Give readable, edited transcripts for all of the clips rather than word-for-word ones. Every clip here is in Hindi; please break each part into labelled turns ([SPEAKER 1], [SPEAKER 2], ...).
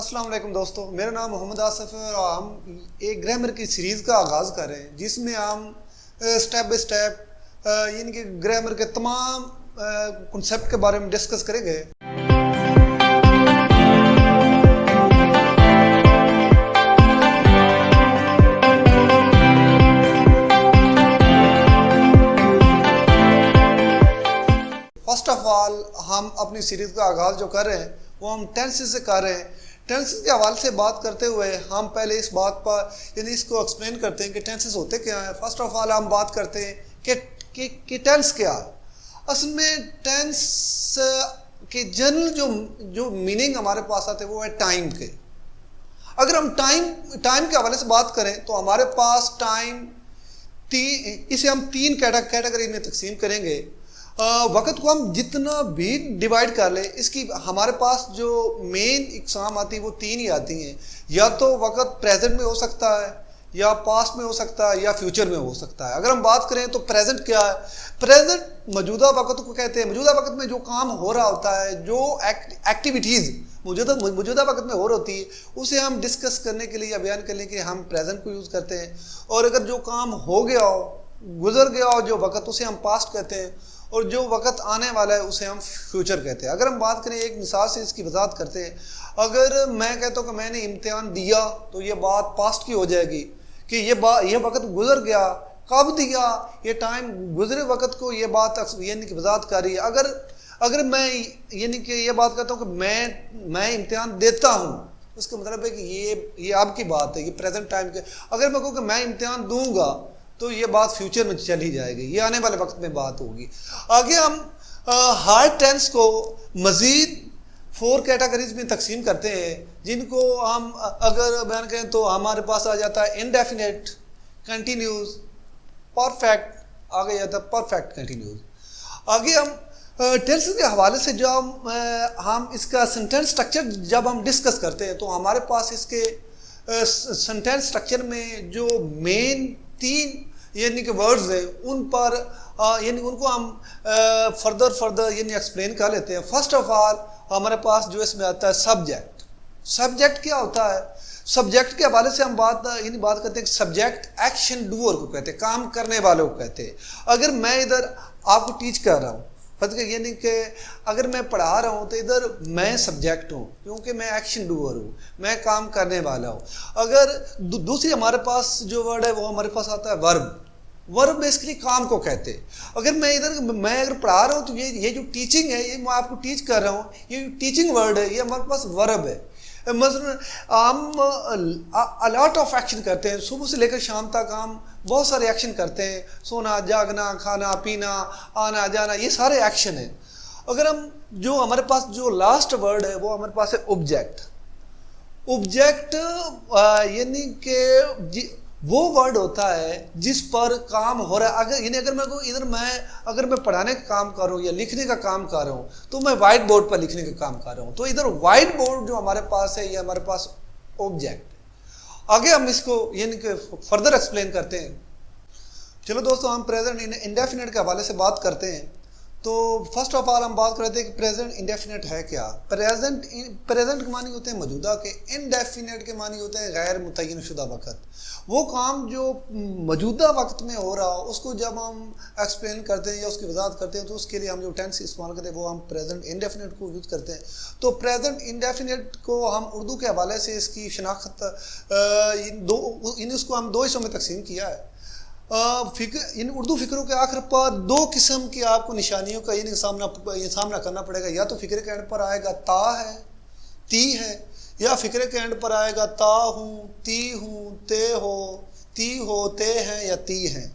[SPEAKER 1] अस्सलाम वालेकुम दोस्तों, मेरा नाम मोहम्मद आसिफ है और हम एक ग्रामर की सीरीज़ का आगाज़ कर रहे हैं जिसमें हम स्टेप बाय स्टेप यानी कि ग्रामर के तमाम कॉन्सेप्ट के बारे में डिस्कस करेंगे। फर्स्ट ऑफ ऑल हम अपनी सीरीज़ का आगाज़ जो कर रहे हैं वो हम टेंसेस से कर रहे हैं। टेंसेस के हवाले से बात करते हुए हम पहले इस बात पर यानी इसको एक्सप्लेन करते हैं कि टेंसेस होते क्या हैं। फर्स्ट ऑफ ऑल हम बात करते हैं कि टेंस क्या है। असल में टेंस के जनरल जो मीनिंग हमारे पास आते हैं वो है टाइम के। अगर हम टाइम के हवाले से बात करें तो हमारे पास टाइम इसे हम तीन कैटेगरी में तकसीम करेंगे। वक़्त को हम जितना भी डिवाइड कर ले, इसकी हमारे पास जो मेन इकसाम आती है वो तीन ही आती हैं। या तो वक़्त प्रेजेंट में हो सकता है, या पास्ट में हो सकता है, या फ्यूचर में हो सकता है। अगर हम बात करें तो प्रेजेंट क्या है? प्रेजेंट मौजूदा वक़्त को कहते हैं। मौजूदा वक़्त में जो काम हो रहा होता है, जो एक्टिविटीज़ मौजूदा वक़्त में हो रही होती है, उसे हम डिस्कस करने के लिए या बयान करने के लिए हम प्रेजेंट को यूज़ करते हैं। और अगर जो काम हो गया हो, गुजर गया हो जो वक़्त, उसे हम पास्ट कहते हैं। और जो वक़्त आने वाला है उसे हम फ्यूचर कहते हैं। अगर हम बात करें एक मिसाल से इसकी वजाहत करते हैं। अगर मैं कहता हूँ कि मैंने इम्तिहान दिया तो ये बात पास्ट की हो जाएगी कि ये वक़्त गुजर गया। कब दिया? ये टाइम गुजरे वक़्त को ये बात यानी कि वजाहत कर रही है। अगर मैं यानी कि ये बात करता हूँ कि मैं इम्तिहान देता हूँ, उसका मतलब है कि ये आपकी बात है, ये प्रेजेंट टाइम के। अगर मैं कहूँ कि मैं इम्तिहान दूंगा तो ये बात फ्यूचर में चली जाएगी, ये आने वाले वक्त में बात होगी। आगे हम हार्ड टेंस को मज़ीद 4 कैटेगरीज में तकसीम करते हैं, जिनको हम अगर बयान करें तो हमारे पास आ जाता है इनडेफिनेट, कंटिन्यूस, परफेक्ट, आगे जाता है परफेक्ट कंटिन्यूस। आगे हम टेंस के हवाले से जब हम इसका सेंटेंस स्ट्रक्चर जब हम डिस्कस करते हैं तो हमारे पास इसके सेंटेंस स्ट्रक्चर में जो मेन 3 यानी कि वर्ड्स है उन पर यानी उनको हम फर्दर यानी एक्सप्लेन कर लेते हैं। फर्स्ट ऑफ ऑल हमारे पास जो इसमें आता है सब्जेक्ट। सब्जेक्ट क्या होता है? सब्जेक्ट के हवाले से हम बात करते हैं कि सब्जेक्ट एक्शन डूअर को कहते हैं, काम करने वालों को कहते हैं। अगर मैं इधर आपको टीच कर रहा हूँ, यानी कि अगर मैं पढ़ा रहा हूँ तो इधर मैं सब्जेक्ट हूँ क्योंकि मैं एक्शन डूअर हूँ, मैं काम करने वाला हूँ। अगर दूसरी हमारे पास जो वर्ड है वो हमारे पास आता है वर्ब। वर्ब बेसिकली काम को कहते हैं। अगर मैं अगर पढ़ा रहा हूँ तो ये जो टीचिंग है, ये मैं आपको टीच कर रहा हूँ, ये टीचिंग वर्ड है, ये हमारे पास वर्ब है। मसलन हम अलॉट ऑफ एक्शन करते हैं, सुबह से लेकर शाम तक हम बहुत सारे एक्शन करते हैं। सोना, जागना, खाना पीना, आना जाना, ये सारे एक्शन हैं। अगर हम जो हमारे पास जो लास्ट वर्ड है वो हमारे पास है ऑब्जेक्ट। ऑब्जेक्ट यानी कि वो वर्ड होता है जिस पर काम हो रहा है। अगर मैं पढ़ाने का काम कर रहा हूँ या लिखने का काम कर रहा हूँ तो मैं वाइट बोर्ड पर लिखने का काम कर रहा हूँ, तो इधर वाइट बोर्ड जो हमारे पास है ये हमारे पास ऑब्जेक्ट। आगे हम इसको यानी कि फर्दर एक्सप्लेन करते हैं। चलो दोस्तों, हम प्रेजेंट इंडेफिनेट के हवाले से बात करते हैं। तो फर्स्ट ऑफ ऑल हम बात करते हैं कि प्रेजेंट इंडेफिनेट है क्या। प्रेजेंट के मानी होते हैं मौजूदा के, इनडेफिनेट के मानी होते हैं गैर मुतय्यन शुदा वक़्त। वो काम जो मौजूदा वक्त में हो रहा हो उसको जब हम एक्सप्लेन करते हैं या उसकी वजाहत करते हैं तो उसके लिए हम जो टेंस इस्तेमाल करते हैं वो हम प्रेजेंट इंडेफिनेट को यूज़ करते हैं। तो प्रेजेंट इंडेफिनेट को हम उर्दू के हवाले से इसकी शनाख्त इसको हम 2 हिस्सों में तकसीम किया है। इन उर्दू फ़िक्रों के आखिर पर 2 किस्म की आपको निशानियों का ये सामना करना पड़ेगा। या तो फ़िक्र के एंड पर आएगा ता है, ती है, या फ़िक्र के एंड पर आएगा ता हूँ, ती हूँ, ते हो, ती हो, ते हैं या ती हैं।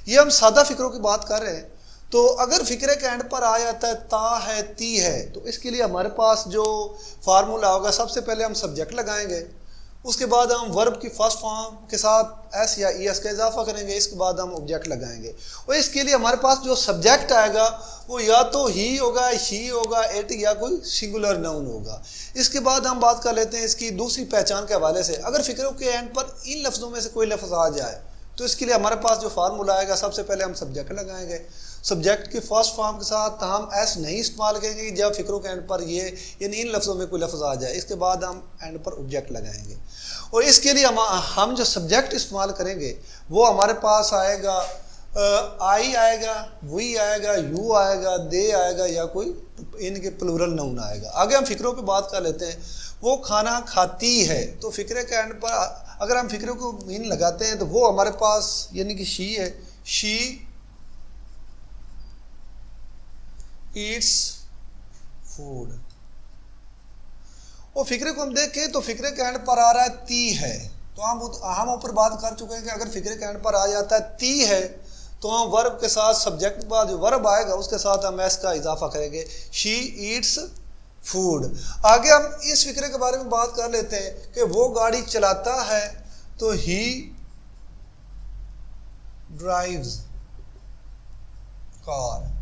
[SPEAKER 1] ये हम सादा फ़िक्रों की बात कर रहे हैं। तो अगर फ़िक्र के एंड पर आ जाता है ता है, ती है, तो इसके लिए हमारे पास जो फार्मूला होगा, सबसे पहले हम सब्जेक्ट लगाएंगे, उसके बाद हम वर्ब की फर्स्ट फॉर्म के साथ एस या ई एस का इजाफा करेंगे, इसके बाद हम ऑब्जेक्ट लगाएंगे। और इसके लिए हमारे पास जो सब्जेक्ट आएगा वो या तो ही होगा, शी होगा, इट, या कोई सिंगुलर नाउन होगा। इसके बाद हम बात कर लेते हैं इसकी दूसरी पहचान के हवाले से। अगर फ़िक्रों के एंड पर इन लफ्ज़ों में से कोई लफ्ज़ आ जाए तो इसके लिए हमारे पास जो फार्मूला आएगा, सबसे पहले हम सब्जेक्ट लगाएंगे, सब्जेक्ट की फर्स्ट फॉर्म के साथ हम एस नहीं इस्तेमाल करेंगे जब फिक्रों के एंड पर ये यानी इन लफ्ज़ों में कोई लफ्ज़ आ जाए। इसके बाद हम एंड पर ऑब्जेक्ट लगाएंगे और इसके लिए हम जो सब्जेक्ट इस्तेमाल करेंगे वो हमारे पास आएगा आई आएगा, वी आएगा, यू आएगा, दे आएगा या कोई इनके प्लूरल नाउन आएगा। आगे हम फिक्रों पे बात कर लेते हैं। वो खाना खाती है, तो फिक्रे के एंड पर अगर हम फिक्रों को मीन लगाते हैं तो वो हमारे पास यानी कि शी है। She Yeats food. और फिक्रे को हम देखें तो फिक्रे के एंड पर आ रहा है ती है, तो हम ऊपर बात कर चुके हैं कि अगर फिक्रे के एंड पर आ जाता है ती है तो हम वर्ब के साथ सब्जेक्ट के बाद जो वर्ब आएगा उसके साथ हम एस का इजाफा करेंगे। She Yeats food. आगे हम इस फिक्रे के बारे में बात कर लेते हैं कि वो गाड़ी चलाता है, तो ही ड्राइव्स कार।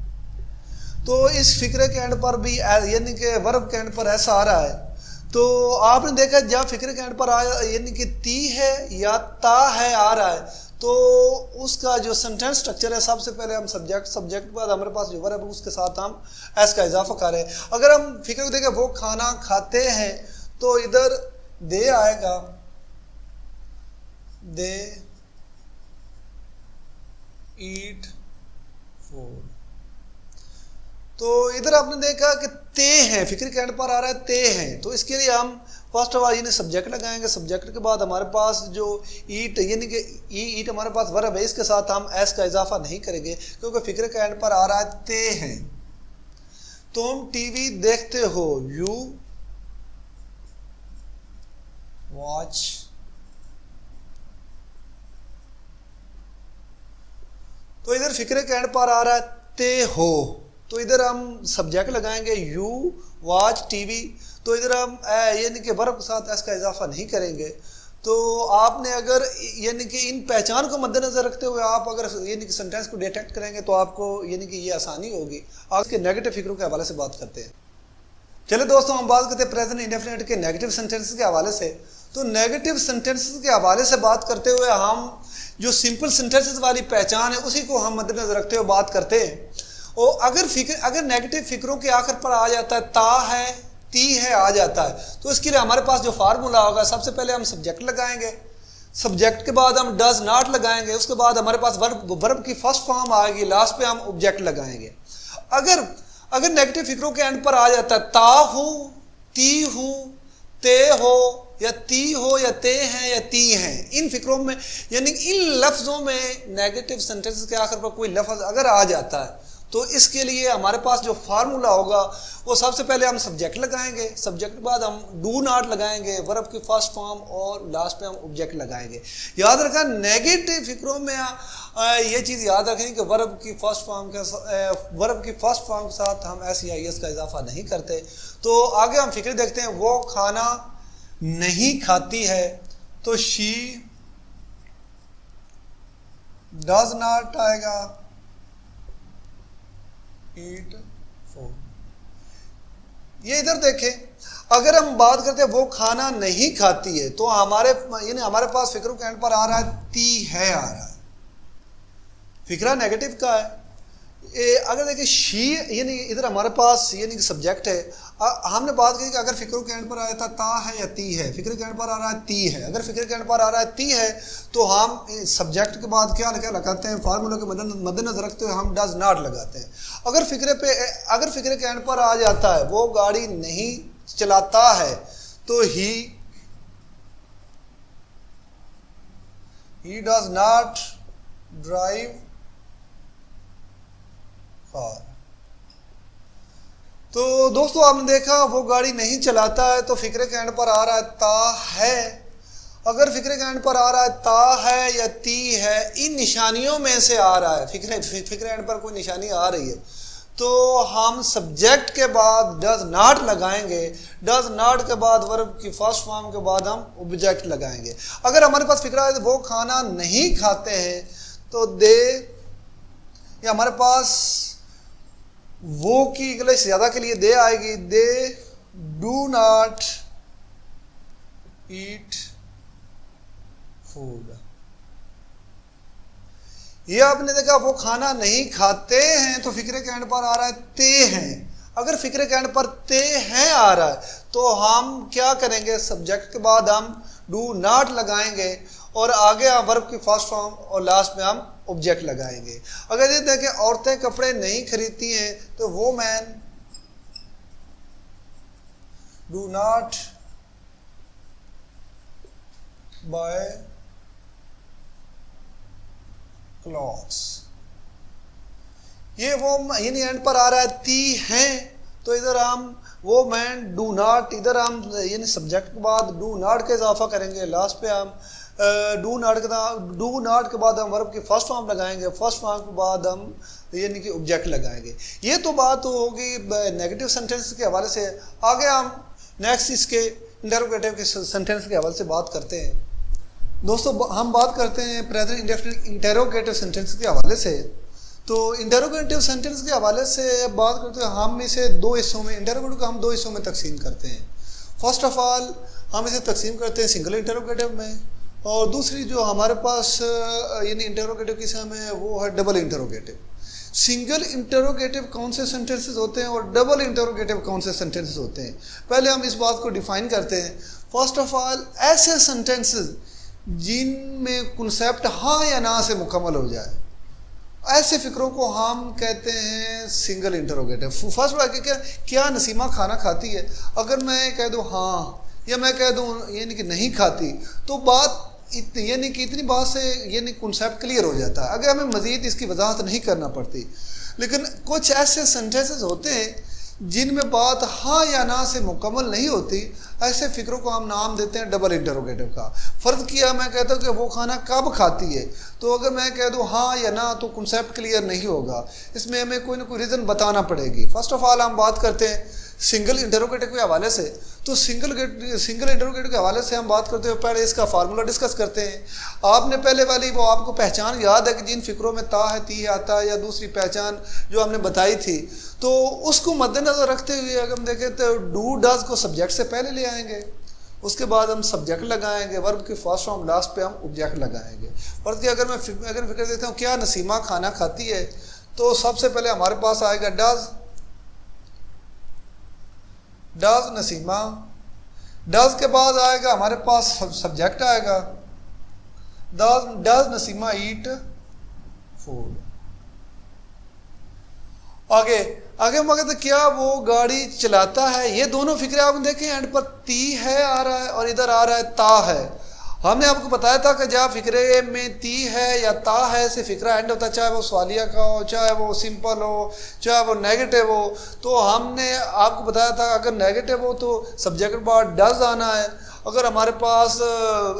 [SPEAKER 1] तो इस फिक्रे के एंड पर भी यानी कि वर्ब के एंड पर ऐसा आ रहा है। तो आपने देखा जब फिक्रे के एंड पर आया यानी कि ती है या ता है आ रहा है तो उसका जो सेंटेंस स्ट्रक्चर है सबसे पहले हम सब्जेक्ट के बाद हमारे पास जो वर्ब है उसके साथ हम एस का इजाफा कर रहे हैं। अगर हम फिक्र को देखें वो खाना खाते हैं तो इधर दे आएगा, दे ईट फूड। तो इधर आपने देखा कि ते हैं, फिक्र के एंड पर आ रहा है ते हैं, तो इसके लिए हम फर्स्ट ऑफ ऑल यानी सब्जेक्ट लगाएंगे। सब्जेक्ट के बाद हमारे पास जो ईट यानी कि ईट हमारे पास वर्ब है, इसके साथ हम एस का इजाफा नहीं करेंगे क्योंकि फिक्र के एंड पर आ रहा है ते हैं। तुम टीवी देखते हो, यू वॉच तो इधर फिक्रे के एंड पर आ रहा है ते हो, तो इधर हम सब्जेक्ट लगाएंगे यू वॉच टीवी, तो इधर हम यानी कि वर्ब के साथ एस का इजाफा नहीं करेंगे। तो आपने अगर यानी कि इन पहचान को मद्देनजर रखते हुए आप अगर यानी कि सेंटेंस को डिटेक्ट करेंगे तो आपको यानी कि ये आसानी होगी। आज के नेगेटिव फिक्रों के हवाले से बात करते हैं। चलिए दोस्तों हम बात करते हैं प्रेजेंट इंडेफिनिट के नेगेटिव सेंटेंसेस के हवाले से। तो नेगेटिव सेंटेंसेस के हवाले से बात करते हुए हम जो सिंपल सेंटेंसेस वाली पहचान है उसी को हम मद्देनजर रखते हुए बात करते हैं। और अगर नेगेटिव फिक्रों के आखिर पर आ जाता है ता है ती है आ जाता है तो इसके लिए हमारे पास जो फार्मूला होगा सबसे पहले हम सब्जेक्ट लगाएंगे, सब्जेक्ट के बाद हम डज नॉट लगाएंगे, उसके बाद हमारे पास वर्ब की फर्स्ट फॉर्म आएगी, लास्ट पे हम ऑब्जेक्ट लगाएंगे। अगर नेगेटिव फिक्रों के एंड पर आ जाता है ता हूं, ती हूं, ते हो या ती हो या ते हैं या ती हैं, इन फिक्रों में यानी इन लफ्जों में नेगेटिव सेंटेंसेस के आखिर पर कोई लफ्ज अगर आ जाता है तो इसके लिए हमारे पास जो फार्मूला होगा वो सबसे पहले हम सब्जेक्ट लगाएंगे, सब्जेक्ट के बाद हम डू नॉट लगाएंगे, वर्ब की फर्स्ट फॉर्म और लास्ट पे हम ऑब्जेक्ट लगाएंगे। याद रखा नेगेटिव फिक्रों में ये चीज़ याद रखें कि वर्ब की फर्स्ट फॉर्म के साथ हम एस या एस का इजाफा नहीं करते। तो आगे हम फिक्र देखते हैं। वो खाना नहीं खाती है, तो शी डज नॉट आएगा, ईट फूड। ये इधर देखें, अगर हम बात करते हैं वो खाना नहीं खाती है तो हमारे पास फिक्र के एंड पर आ रहा है ती है आ रहा है, फिक्रा नेगेटिव का है। अगर देखिए शी यानी इधर हमारे पास यानी कि सब्जेक्ट है, हमने बात की कि अगर फिक्र के एंड पर आया था ता है या ती है, फिक्र के एंड पर आ रहा है ती है। अगर फिक्र के एंड पर आ रहा है ती है तो हम सब्जेक्ट के बाद क्या लगाते हैं, फार्मूला के मद्देनजर रखते हुए हम डज नॉट लगाते हैं। अगर फिक्र के एंड पर आ जाता है वो गाड़ी नहीं चलाता है तो he does not drive car. तो दोस्तों आपने देखा वो गाड़ी नहीं चलाता है तो फिक्रे के एंड पर आ रहा है ता है। अगर फिक्रे के एंड पर आ रहा है ता है या ती है, इन निशानियों में से आ रहा है, फिक्रे एंड पर कोई निशानी आ रही है तो हम सब्जेक्ट के बाद डज नॉट लगाएंगे, डज नॉट के बाद वर्ब की फर्स्ट फॉर्म के बाद हम ऑब्जेक्ट लगाएंगे। अगर हमारे पास फिक्रा है वो खाना नहीं खाते हैं तो दे, या हमारे पास वो की इंग्लिश ज्यादा के लिए दे आएगी, they do not eat food. ये आपने देखा वो खाना नहीं खाते हैं, तो फिक्रे के एंड पर आ रहा है ते हैं। अगर फिक्रे के एंड पर ते हैं आ रहा है तो हम क्या करेंगे, सब्जेक्ट के बाद हम डू नॉट लगाएंगे और आगे हम वर्ब की फर्स्ट फॉर्म और लास्ट में हम ऑब्जेक्ट लगाएंगे। अगर ये देखें औरतें कपड़े नहीं खरीदती हैं तो वो man do not buy clothes. ये वो यानी एंड पर आ रहा है ती हैं, तो इधर हम वो मैन डू नॉट, इधर हम यानी सब्जेक्ट के बाद डू नॉट का इजाफा करेंगे, लास्ट पे हम डू नॉट के बाद हम वर्ब की फर्स्ट फॉर्म लगाएंगे, फर्स्ट फॉर्म के बाद हम यानी कि ऑब्जेक्ट लगाएंगे। ये तो बात होगी नेगेटिव सेंटेंस के हवाले से। आगे हम नेक्स्ट इसके इंटरोगेटिव के सेंटेंस के हवाले से बात करते हैं। दोस्तों हम बात करते हैं प्रेजेंट इंडेफिनिट इंटरोगेटिव सेंटेंस के हवाले से। तो इंटरोगेटिव सेंटेंस के हवाले से बात करते हैं, हम इसे दो हिस्सों में, इंटरोगेटिव को हम दो हिस्सों में तकसीम करते हैं। फर्स्ट ऑफ ऑल हम इसे तकसीम करते हैं सिंगल इंटरोगेटिव में, और दूसरी जो हमारे पास यानी इंटरोगेटिव की किस्म है वो है डबल इंटरोगेटिव। सिंगल इंटरोगेटिव कौन से सेंटेंसेस होते हैं और डबल इंटरोगेटिव कौन से सेंटेंसेस होते हैं, पहले हम इस बात को डिफाइन करते हैं। फर्स्ट ऑफ ऑल ऐसे सेंटेंसेस जिनमें कॉन्सेप्ट हाँ या ना से मुकम्मल हो जाए, ऐसे फिक्रों को हम कहते हैं सिंगल इंटरोगेटिव। फर्स्ट बात क्या नसीमा खाना खाती है, अगर मैं कह दूँ हाँ या मैं कह दूँ यानी कि नहीं खाती, तो बात यानी कि इतनी बात से यानी कॉन्सेप्ट क्लियर हो जाता है, अगर हमें मज़ीद इसकी वजाहत नहीं करना पड़ती। लेकिन कुछ ऐसे सेंटेंसेस होते हैं जिनमें बात हाँ या ना से मुकम्मल नहीं होती, ऐसे फिक्रों को हम नाम देते हैं डबल इंटरोगेटिव का। फ़र्ज़ किया मैं कहता हूँ कि वो खाना कब खाती है, तो अगर मैं कह दूँ हाँ या ना तो कॉन्सेप्ट क्लियर नहीं होगा, इसमें हमें कोई ना कोई रीज़न बताना पड़ेगी। फर्स्ट ऑफ ऑल हम बात करते हैं सिंगल इंटरोगेटिव के हवाले से। तो सिंगल इंटरोगेटिव के हवाले से हम बात करते हैं, पहले इसका फार्मूला डिस्कस करते हैं। आपने पहले वाली वो आपको पहचान याद है कि जिन फिक्रों में ता है ती है आता है, या दूसरी पहचान जो हमने बताई थी, तो उसको मद्देनज़र रखते हुए अगर हम देखें तो डू डज को सब्जेक्ट से पहले ले आएंगे, उसके बाद हम सब्जेक्ट लगाएंगे, वर्ब की फर्स्ट फॉर्म लास्ट पे हम ऑब्जेक्ट लगाएंगे। और अगर मैं फिक्र देता हूँ क्या नसीमा खाना खाती है, तो सबसे पहले हमारे पास आएगा डज नसीमा। डज के बाद आएगा हमारे पास सब्जेक्ट आएगा, डज नसीमा ईट फूड। आगे मगर क्या वो गाड़ी चलाता है, ये दोनों फिक्रे आप देखें एंड पर ती है आ रहा है और इधर आ रहा है ता है। हमने आपको बताया था कि जहाँ फिक्रे में ती है या ता है से फिक्रा एंड होता है, चाहे वो सवालिया का हो, चाहे वो सिंपल हो, चाहे वो नेगेटिव हो। तो हमने आपको बताया था अगर नेगेटिव हो तो सब्जेक्ट के बाद डज आना है, अगर हमारे पास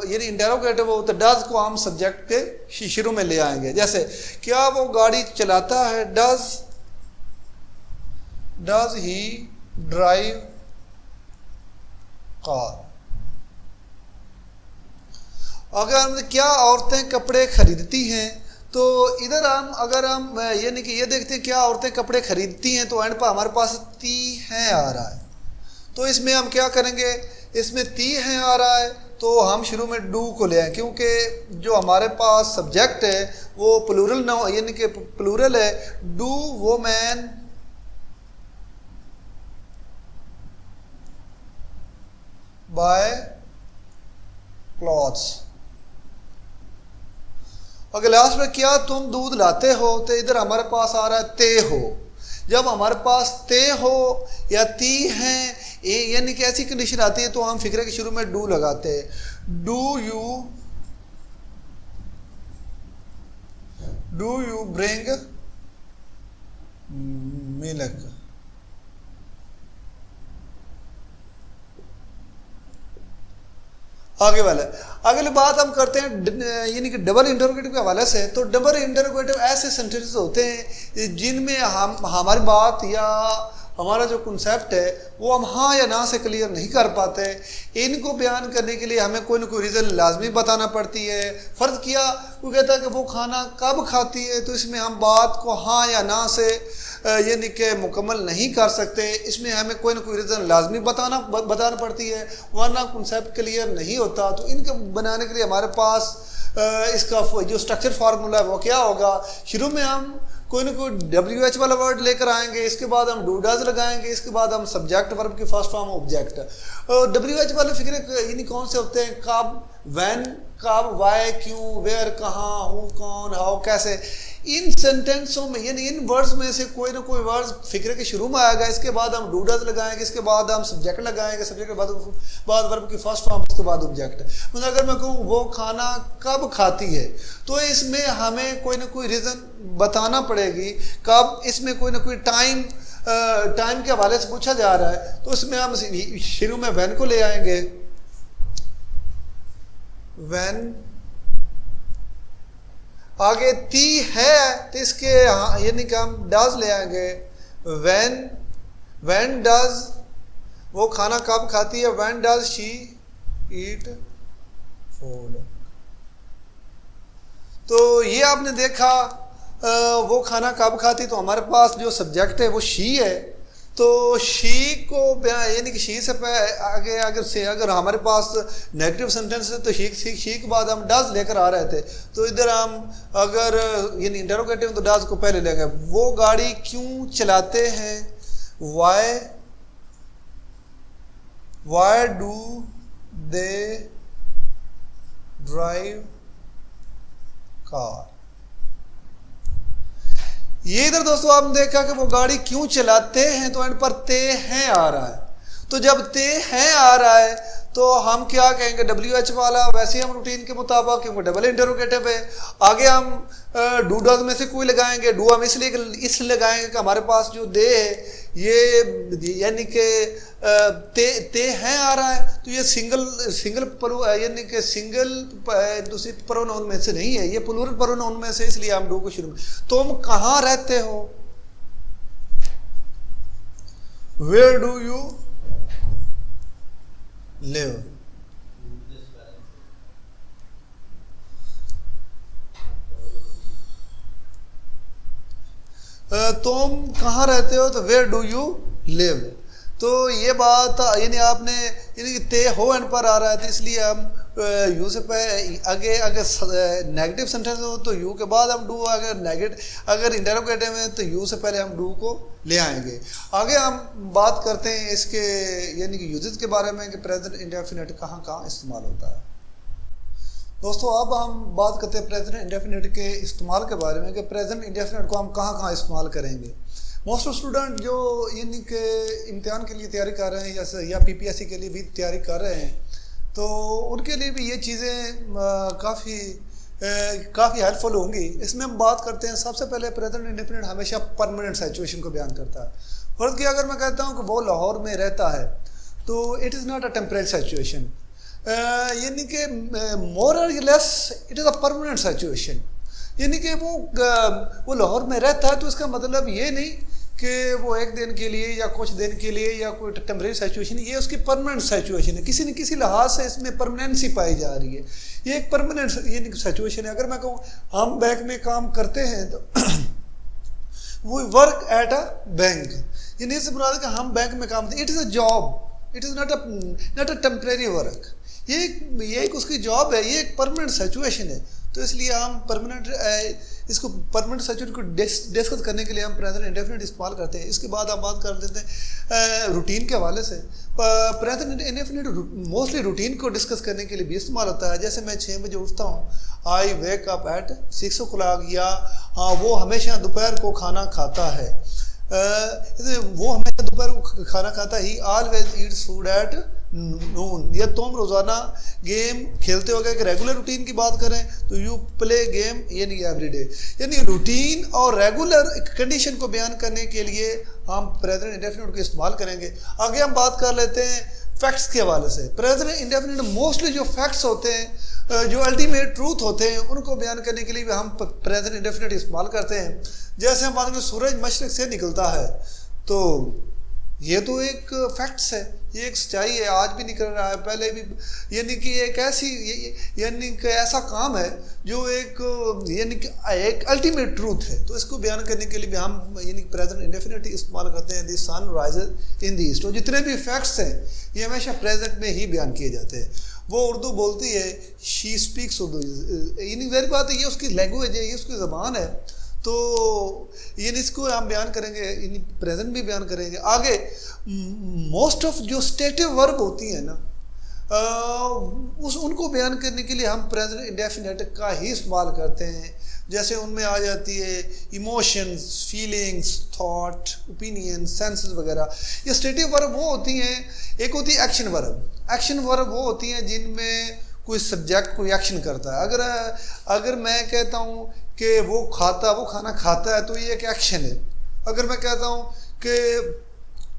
[SPEAKER 1] यानी इंटरोगेटिव हो तो डज को हम सब्जेक्ट के शुरू में ले आएंगे। जैसे क्या वो गाड़ी चलाता है, डज ही ड्राइव कार। अगर क्या औरतें कपड़े खरीदती हैं, तो इधर अगर हम यानी कि ये देखते हैं क्या औरतें कपड़े खरीदती हैं, तो एंड पर हमारे पास ती हैं आ रहा है। तो इसमें हम क्या करेंगे, इसमें ती हैं आ रहा है तो हम शुरू में डू को ले आए, क्योंकि जो हमारे पास सब्जेक्ट है वो प्लूरल ना यानी कि प्लूरल है। Do women buy clothes. अगर लास्ट में क्या तुम दूध लाते हो, तो इधर हमारे पास आ रहा है ते हो। जब हमारे पास ते हो या ती हैं यानी कि ऐसी कंडीशन आती है तो हम फिक्रे के शुरू में डू लगाते हैं। Do you bring milk. अगली बात हम करते हैं यानी कि डबल इंटरोगेटिव के हवाले से। तो डबल इंटरोगेटिव ऐसे सेंटेंसेस होते हैं जिनमें हमारी बात या हमारा जो कॉन्सेप्ट है वो हम हाँ या ना से क्लियर नहीं कर पाते। इनको बयान करने के लिए हमें कोई ना कोई रीज़न लाजमी बताना पड़ती है। फ़र्ज़ किया वो कहता है कि वो खाना कब खाती है, तो इसमें हम बात को हाँ या ना से यानी कि मुकम्मल नहीं कर सकते, इसमें हमें कोई ना कोई रीज़न लाजमी बताना पड़ती है, वरना कॉन्सेप्ट क्लियर नहीं होता। तो इनके बनाने के लिए हमारे पास इसका जो स्ट्रक्चर फार्मूला है वो क्या होगा। शुरू में हम कोई ना कोई WH वाला वर्ड लेकर आएंगे, इसके बाद हम डू डज लगाएंगे, इसके बाद हम सब्जेक्ट वर्ब की फर्स्ट फॉर्म ऑब्जेक्ट। WH वाले फिक्रे यानी कौन से होते हैं, कब, व्हेन, कब, वाई, क्यों, वेयर, कहाँ, हूँ, कौन, हाउ, कैसे। इन सेंटेंसों में यानी इन वर्ड्स में से कोई ना कोई वर्ड फिक्रे के शुरू में आएगा, इसके बाद हम डू डज लगाएंगे, इसके बाद हम सब्जेक्ट लगाएंगे, सब्जेक्ट के बाद वर्ब की फर्स्ट फॉर्म, उसके बाद ऑब्जेक्ट। मतलब अगर मैं कहूँ वो खाना कब खाती है, तो इसमें हमें कोई ना कोई रीज़न बताना पड़ेगी कब। इसमें कोई ना कोई टाइम के हवाले से पूछा जा रहा है, तो इसमें हम शुरू में व्हेन को ले आएंगे। व्हेन, आगे ती है तो इसके यानी कि हम डज ले आएंगे। व्हेन डज, वो खाना कब खाती है, when does she eat food. तो ये आपने देखा वो खाना कब खाती, तो हमारे पास जो सब्जेक्ट है वो शी है। तो शी को यानी कि शी से आगे अगर हमारे पास नेगेटिव सेंटेंस है तो शी के बाद हम डज लेकर आ रहे थे, तो इधर हम अगर यानी इंटरोगेटिव तो डज को पहले लेंगे। वो गाड़ी क्यों चलाते हैं, why do they drive car. ये इधर दोस्तों आपने देखा कि वो गाड़ी क्यों चलाते हैं, तो एंड पर ते हैं आ रहा है। तो जब ते हैं आ रहा है तो हम क्या कहेंगे, WH वाला वैसे हम रूटीन के मुताबिक, क्योंकि डबल इंटरोगेटिव है। आगे हम डू डज में से कोई लगाएंगे, डू हम इसलिए लगाएंगे कि हमारे पास जो दे है ये यानी कि ते हैं आ रहा है, तो ये सिंगल यानी कि सिंगल दूसरी प्रोनाउन में से नहीं है, ये प्लूरल प्रोनाउन में से, इसलिए हम डू को शुरू में। तुम कहाँ रहते हो, वेयर डू यू लिव। तुम कहाँ रहते हो, तो वेयर डू यू लिव। तो ये बात यानी आपने यानी कि ते हो एंड पर आ रहा है, तो इसलिए हम यू से आगे अगर नेगेटिव सेंटेंस हो तो यू के बाद हम डू, अगर इंटरोगेटिव है तो यू से पहले हम डू को ले आएंगे। आगे हम बात करते हैं इसके यानी कि यूजेस के बारे में कि प्रेजेंट इंडेफिनिट कहाँ कहाँ इस्तेमाल होता है। दोस्तों अब हम बात करते हैं प्रेजेंट इंडेफिनिट के इस्तेमाल के बारे में कि प्रेजेंट इंडेफिनिट को हम कहाँ कहाँ इस्तेमाल करेंगे। मोस्ट ऑफ स्टूडेंट जो यानी कि इम्तिहान के लिए तैयारी कर रहे हैं या PPSC के लिए भी तैयारी कर रहे हैं, तो उनके लिए भी ये चीज़ें काफ़ी हेल्पफुल होंगी। इसमें हम बात करते हैं, सबसे पहले प्रेजेंट इंडेफिनिट हमेशा परमानेंट सिचुएशन को बयान करता है। फर्ज किया अगर मैं कहता हूँ कि वो लाहौर में रहता है, तो it is not a temporary situation, यानी कि मोर और less it is a permanent situation. यानी कि वो लाहौर में रहता है, तो इसका मतलब ये नहीं कि वो एक दिन के लिए या कुछ दिन के लिए या कोई टेम्परेरी सिचुएशन, ये उसकी परमानेंट सिचुएशन है। किसी न किसी लिहाज से इसमें परमानेंसी पाई जा रही है, ये एक परमानेंट यानी सिचुएशन है। अगर मैं कहूँ हम बैंक में काम करते हैं, तो वो वर्क एट अ बैंक, यानी इससे मुराद है कि हम बैंक में काम करते हैं। It is a job, it is not a temporary work. ये एक उसकी जॉब है, ये एक परमानेंट सिचुएशन है। तो इसलिए हम इसको परमानेंट सिचुएशन को डिस्कस करने के लिए हम प्रेजेंट इंडेफिनिट इस्तेमाल करते हैं। इसके बाद हम बात कर लेते हैं रूटीन के हवाले से। प्रेजेंट इंडेफिनिट मोस्टली रूटीन को डिस्कस करने के लिए भी इस्तेमाल होता है। जैसे मैं 6 बजे उठता हूँ, आई वेक अप एट 6 o'clock, या हाँ वो हमेशा दोपहर को खाना खाता है, वो हमेशा दोपहर को खाना खाता है। ही always Yeats food at noon. या तुम रोज़ाना गेम खेलते हो। एक रेगुलर रूटीन की बात करें तो यू प्ले गेम यानी एवरीडे। यानी रूटीन और रेगुलर कंडीशन को बयान करने के लिए हम प्रेजेंट इंडेफिनिट को इस्तेमाल करेंगे। आगे हम बात कर लेते हैं फैक्ट्स के हवाले से। प्रेजेंट इंडेफिनिट मोस्टली जो फैक्ट्स होते हैं, जो अल्टीमेट ट्रूथ होते हैं, उनको बयान करने के लिए भी हम प्रेजेंट इंडेफिनिट इस्तेमाल करते हैं। जैसे हम बात करें सूरज मशरक़ से निकलता है, तो ये तो एक फैक्ट्स है, ये एक सच्चाई है, आज भी निकल रहा है, पहले भी। यानी कि एक यानी कि ऐसा काम है जो यानी कि एक अल्टीमेट ट्रूथ है। तो इसको बयान करने के लिए भी हम यानी प्रेजेंट इंडेफिनिट इस्तेमाल करते हैं। The sun rises in the east. तो जितने भी फैक्ट्स हैं ये हमेशा प्रेजेंट में ही बयान किए जाते हैं। वो उर्दू बोलती है, शी स्पीक्स उर्दू, यानी वही बात है, ये उसकी लैंग्वेज है, ये उसकी ज़बान है। तो यानी इसको हम बयान करेंगे, यानी प्रेजेंट भी बयान करेंगे आगे। मोस्ट ऑफ जो स्टेटिव वर्ब होती हैं ना, उनको बयान करने के लिए हम प्रेजेंट इंडेफिनिट का ही इस्तेमाल करते हैं। जैसे उनमें आ जाती है emotions, feelings, thought, opinion, senses वगैरह। ये स्टेटिव वर्ब वो होती हैं। एक होती है एक्शन वर्ब। एक्शन वर्ब वो होती हैं जिनमें कोई सब्जेक्ट कोई एक्शन करता है। अगर मैं कहता हूँ कि वो खाना खाता है, तो ये एक एक्शन है। अगर मैं कहता हूँ कि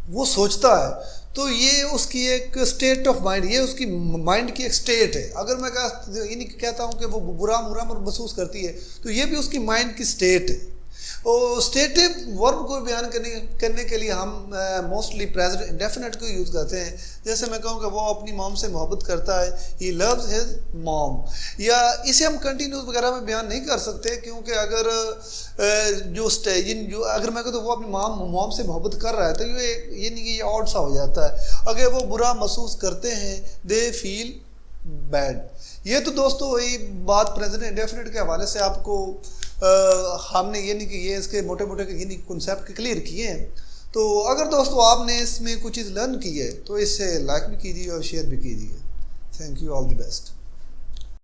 [SPEAKER 1] वो सोचता है, तो ये उसकी एक स्टेट ऑफ माइंड, ये उसकी माइंड की एक स्टेट है। अगर मैं कहता हूँ कि वो बुरा महसूस करती है, तो ये भी उसकी माइंड की स्टेट है। और स्टेटिव वर्ब को बयान करने के लिए हम मोस्टली प्रेजेंट इंडेफिनिट को यूज़ करते हैं। जैसे मैं कहूँ कि वो अपनी मॉम से मोहब्बत करता है, ही लव्स हिज मॉम, या इसे हम कंटिन्यूस वगैरह में बयान नहीं कर सकते, क्योंकि अगर अगर मैं कहूँ तो वो अपनी मॉम से मोहब्बत कर रहा है, तो ये नहीं कि ये ऑड सा हो जाता है। अगर वो बुरा महसूस करते हैं, दे फील बैड। ये तो दोस्तों वही बात प्रेजेंट इंडेफिनिट के हवाले से आपको हमने ये नहीं कि ये इसके मोटे मोटे ये नहीं कॉन्सेप्ट क्लियर किए हैं। तो अगर दोस्तों आपने इसमें कुछ चीज़ लर्न की है, तो इसे लाइक भी कीजिए और शेयर भी कीजिए। Thank you, all the best.